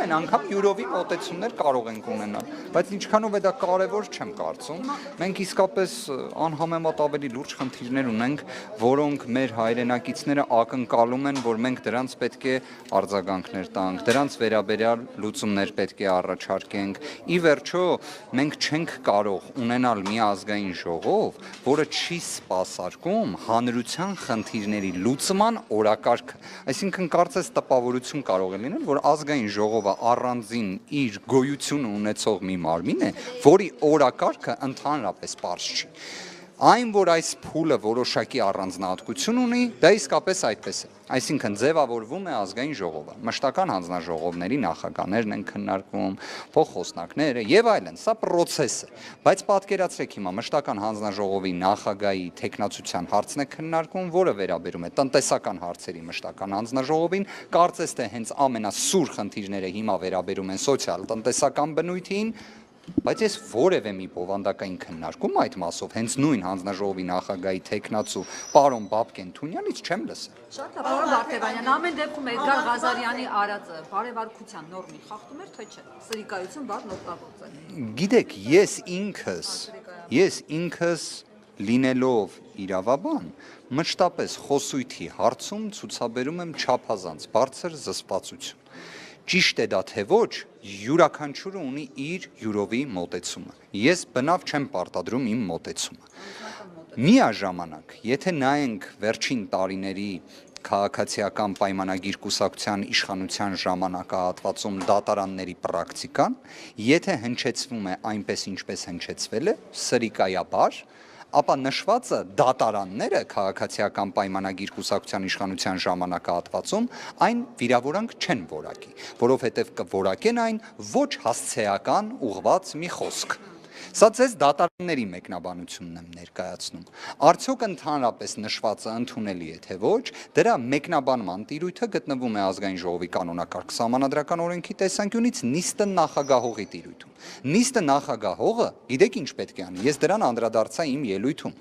ամեն անգամ յուրովի մոտեցումներ կարող ենք ունենալ, բայց ինչքանով է դա կարևոր չեմ կարծում։ Մենք իսկապես անհամեմատ ավելի լուրջ խնդիրներ ունենք, որոնք մեր հայրենակիցները ակնկալում են, որ մենք դրանց պետք է արձագանքներ տանք, դրանց վերաբերյալ լուծումներ պետք է առաջարկենք։ Ի վերջո, մենք չենք կարող ունենալ մի ազգային ժողով, որը չի սպասարկում հանրության խնդիրների լուծման օրակարգը։ Այսինքն կարծես տպավորություն կարող է լինել, որ ազգային ժողովը առանձին իր գոյությունը ունեցող մի մարմին է, որի օրակարգը ընդհանրապես պարզ չի։ Այն, որ այս փուլը որոշակի առանձնահատկություն ունի, դա իսկապես այդպես է։ Այսինքն ձևավորվում է ազգային ժողովը, մշտական հանձնաժողովների նախագահներն են քննարկվում, փոխխոսնակները եւ այլն, սա process է, բայց պատկերացրեք հիմա մշտական հանձնաժողովի նախագահի տեխնացության հարցն է քննարկվում, որը վերաբերում է տնտեսական հարցերի մշտական հանձնաժողովին, կարծես թե հենց ամենասուր խնդիրները հիմա վերաբերում են սոցիալ-տնտեսական բնույթին, բայց ես որևէ մի բովանդակային քննարկում այդ մասով հենց նույն հանձնաժողովի նախագահի տեխնացու պարոն Բաբկեն Թունյանից չեմ լսել։ Շատ լավ, պարոն Բաղդասարյան, ամեն դեպքում Էդգար Ղազարյանի արածը բարեվարկության նորմին խախտում էր, թե չէ։ Սրիկայություն բառն օգտագործել։ Գիտեք, ես ինքս լինելով իրավաբան, մշտապես խոսույթի հարցում ցուցաբերում եմ չափազանց բարձր զսպվածություն։ Ճիշտ է դա թե ոչ, յուրաքանչյուրը ունի իր յուրովի մոտեցումը։ Ես բնավ չեմ պարտադրում իմ մոտեցումը։ Միաժամանակ, եթե նայենք վերջին տարիների քաղաքացիական պայմանագիր կուսակցության իշխանության ժամանակահատվածում դատարանների պրակտիկան, եթե հնչեցվում է այնպես, ինչպես հնչեցվել է, սրիկայաբար, ապա նշվածը դատարանները քաղաքացիական պայմանագիր կուսակցության իշխանության ժամանակահատվածում այն վիրավորանք չեն որակի, որովհետև կորակեն այն ոչ հասցեական ուղղված մի խոսք։ Սա ձեզ դատարանների մեկնաբանությունն եմ ներկայացնում։ Արդյոք ընդհանրապես նշվածը ընդունելի է թե ոչ, դրա մեկնաբանման տիրույթը գտնվում է ազգային ժողովի կանոնակարգ սահմանադրական օրենքի տեսանկյունից նիստը նախագահողի տիրույթում։ Նիստը նախագահողը, գիտեք ինչ պետք է անի, ես դրան անդրադարձա իմ ելույթում։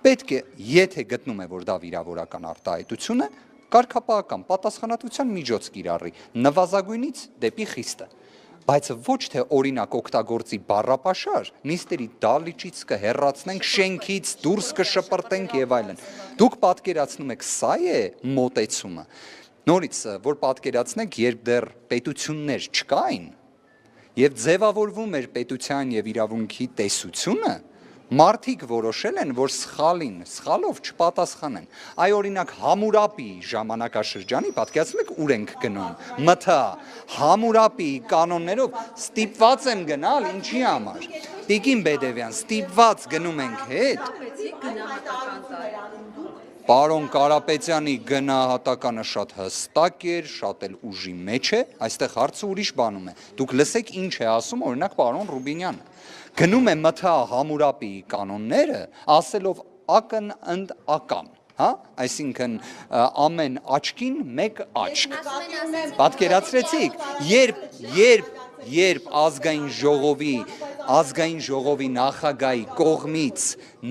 Պետք է, եթե գտնում է, որ դա վիրավորական արտահայտություն է, կարգապահական պատասխանատվության միջոց կիրառի, նվազագույնից դեպի խիստը։ Բայց ոչ թե օրինակ օգտագործի բառապաշար, նիստերի դալիճից կհեռացնենք, շենքից դուրս կշպրտենք եւ այլն։ Դուք պատկերացնում եք, սա է մոտեցումը։ Նորից, որ պատկերացնեք, երբ դեռ պետություններ չկային եւ ձևավորվում էր պետության եւ իրավունքի տեսությունը, մարդիկ որոշել են, որ սխալով չպատասխանեն։ Այ օրինակ Համուրապի ժամանակաշրջանի, պատկերացնում եք ուր ենք գնում, ՄԹԱ, Համուրապի կանոններով ստիպված եմ գնալ, ինչի համար։ Տիկին Բեդևյան, ստիպված գնում ենք հետ։ Պարոն Կարապետյանի գնահատականը շատ հստակ էր, շատ էլ ուժի մեջ է, այստեղ հարցը ուրիշ բանում է։ Դուք լսեք ինչ է ասում օրինակ պարոն Ռուբինյանը։ Գնում է ՄԹԱ Համուրապի կանոնները, ասելով ակն ընդ ական, հա, այսինքն ամեն աչքին մեկ աչք։ Պատկերացրեցիք, երբ ազգային ժողովի նախագահի կողմից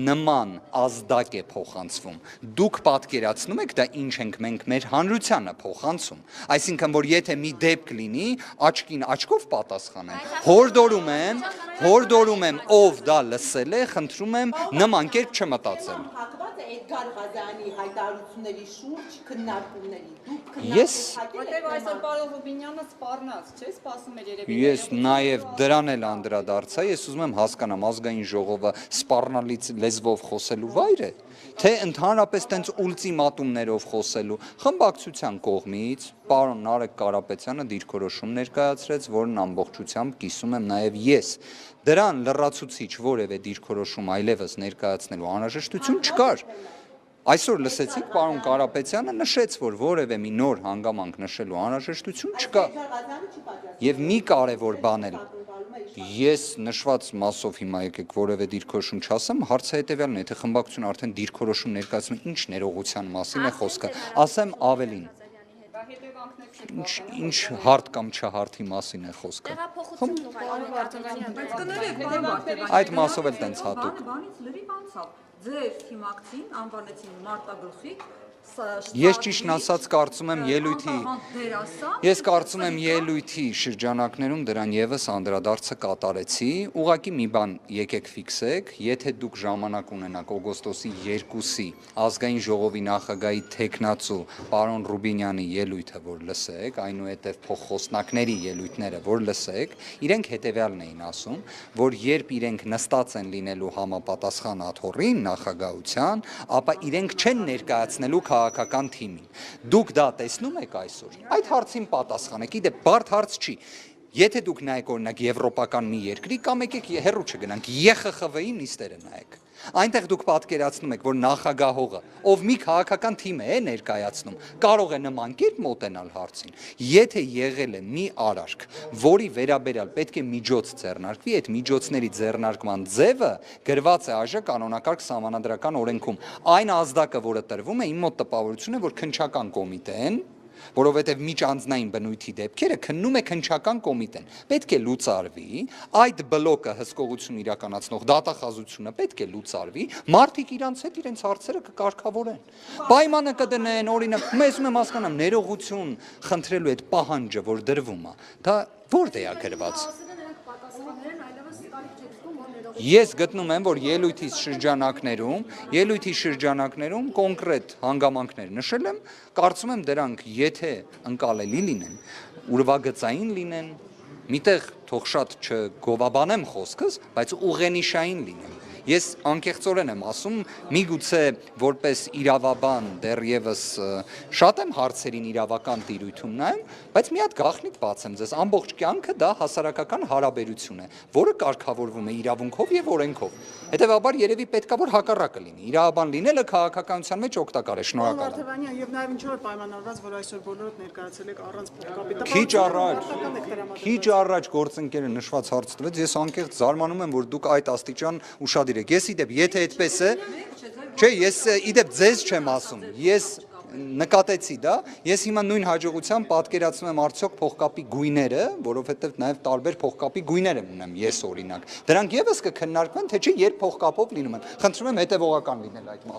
նման ազդակ է փոխանցվում, դուք պատկերացնում եք դա ինչ ենք մենք մեր հանրությանը փոխանցում, այսինքն որ եթե մի դեպք լինի, աչքին աչքով պատասխանեն, հորդորում եմ, ով դա լսել է, խնդրում եմ նման կերպ չմտածել։ Էդգար Ղազարյանի հայտարարությունների շուրջ քննարկումների Որտեղ այսօր պարոն Ռուբինյանը սպառնաց, չէ՞, սպասում էր երևի։ Ես նաև դրան էլ անդրադարձա, ես ուզում եմ հասկանամ ազգային ժողովը սպառնալից լեզվով խոսելու վայր է, թե ընդհանրապես տենց ուլտիմատումներով խոսելու։ Խմբակցության կողմից պարոն Նարեկ Կարապետյանը դիրքորոշում ներկայացրեց, որն ամբողջությամբ կիսում եմ նաև ես։ Դրան լրացուցիչ որևէ դիրքորոշում այլևս ներկայացնելու անհրաժեշտություն չկար։ Այսօր լսեցիք պարոն Կարապետյանը նշեց, որ որևէ մի նոր հանգամանք նշելու անհրաժեշտություն չկա։ Եվ մի կարևոր բան էլ, ես նշված մասով հիմա եկեք որևէ դիրքորոշում չասեմ, հարցը հետևյալն է, եթե խմբակցությունը արդեն դիրքորոշում ներկայացնում, ինչ ներողության մասին է խոսքը, ասեմ ավելին։ Ինչ հարթ կամ չհարթի մասին է խոսքը։ Այդ մասով էլ տենց հատուկ։ Ձեր թիմակցին անվանեցին մարտագլխի Ես ճիշտն ասած կարծում եմ ելույթի Ես կարծում եմ ելույթի շրջանակներում դրան եւս անդրադարձը կատարեցի, ուղղակի մի բան եկեք ֆիքսեք, եթե դուք ժամանակ ունենաք օգոստոսի 2-ի ազգային ժողովի նախագահի թեկնածու պարոն Ռուբինյանի ելույթը, որ լսեք, այնուհետև փոխխոսնակների ելույթները, որ լսեք, իրենք հետեւյալն էին ասում, որ երբ իրենք նստած են լինելու համապատասխան աթոռին նախագահության, ապա իրենք չեն ներկայացնելու քաղաքական թիմին։ Դուք դա տեսնում եք այսօր։ Այդ հարցին պատասխանեք։ Իդեպ բարդ հարց չի։ Եթե դուք նայեք օրինակ եվրոպական մի երկրի կամ եկեք հեռու չգնանք, ԵԽԽՎ-ի նիստերը նայեք։ Այնտեղ դուք պատկերացնում եք, որ նախագահողը, ով մի քաղաքական թիմ է ներկայացնում, կարող է նման կերպ մոտենալ հարցին։ Եթե եղել է մի արարք, որի վերաբերյալ պետք է միջոց ձեռնարկվի, այդ միջոցների ձեռնարկման ձևը գրված է ԱԺ կանոնակարգ սահմանադրական օրենքում։ Այն ազդակը, որը տրվում է, իմ մոտ տպավորություն է, որ քննչական կոմիտեն որովհետև միջանձնային բնույթի դեպքերը քննում է քննչական կոմիտեն։ Պետք է լուծարվի, այդ բլոկը հսկողություն իրականացնող դատախազությունը պետք է լուծարվի, մարդիկ իրանց հետ իրենց հարցերը կկարգավորեն։ Պայմանը կդնեն, օրինակ, ես ուզում եմ հասկանամ ներողություն խնդրելու այդ պահանջը, որ դրվում է, դա որտե է գրված։ Ես գտնում եմ, որ ելույթի շրջանակներում կոնկրետ հանգամանքներ նշել եմ, կարծում եմ դրանք եթե ընկալելի լինեն, ուրվագծային լինեն, միտեղ թող շատ չգովաբանեմ խոսքս, բայց ուղենիշային լինեն։ Ես անկեղծորեն եմ ասում, միգուցե որպես իրավաբան դեռևս շատ եմ հարցերին իրավական տիրույթում նայում, բայց մի հատ գաղտնիք բացեմ ձեզ, ամբողջ կյանքը դա հասարակական հարաբերություն է, որը կարգավորվում է իրավունքով եւ օրենքով։ Հետևաբար երևի պետքա որ հակառակը լինի։ Իրավաբան լինելը քաղաքականության մեջ օգտակար է, շնորհակալ եմ։ Եվ նաև ինչու է պայմանավորված, որ այսօր բոլորդ ներկայացել եք առանց փոխկապի։ Քիչ առաջ գործընկերը նշված հարց տվեց, ես անկեղծ զարմանում եմ, որ դուք այդ աստիճան ուշադիր եք։ Ես իդեպ, եթե այդպես է, չէ, ես իդեպ ձեզ չեմ ասում, ես նկատեցի դա, ես հիմա նույն հաջողությամբ պատկերացնում եմ արդյոք փողկապի գույները, որովհետև նաև տարբեր փողկապի գույներ եմ ունեմ ես օրինակ։ Դրանք եւս կքննարկվեն, թե չէ երբ փողկապով լինում են։ Խնդրում եմ հետևողական լինել այդ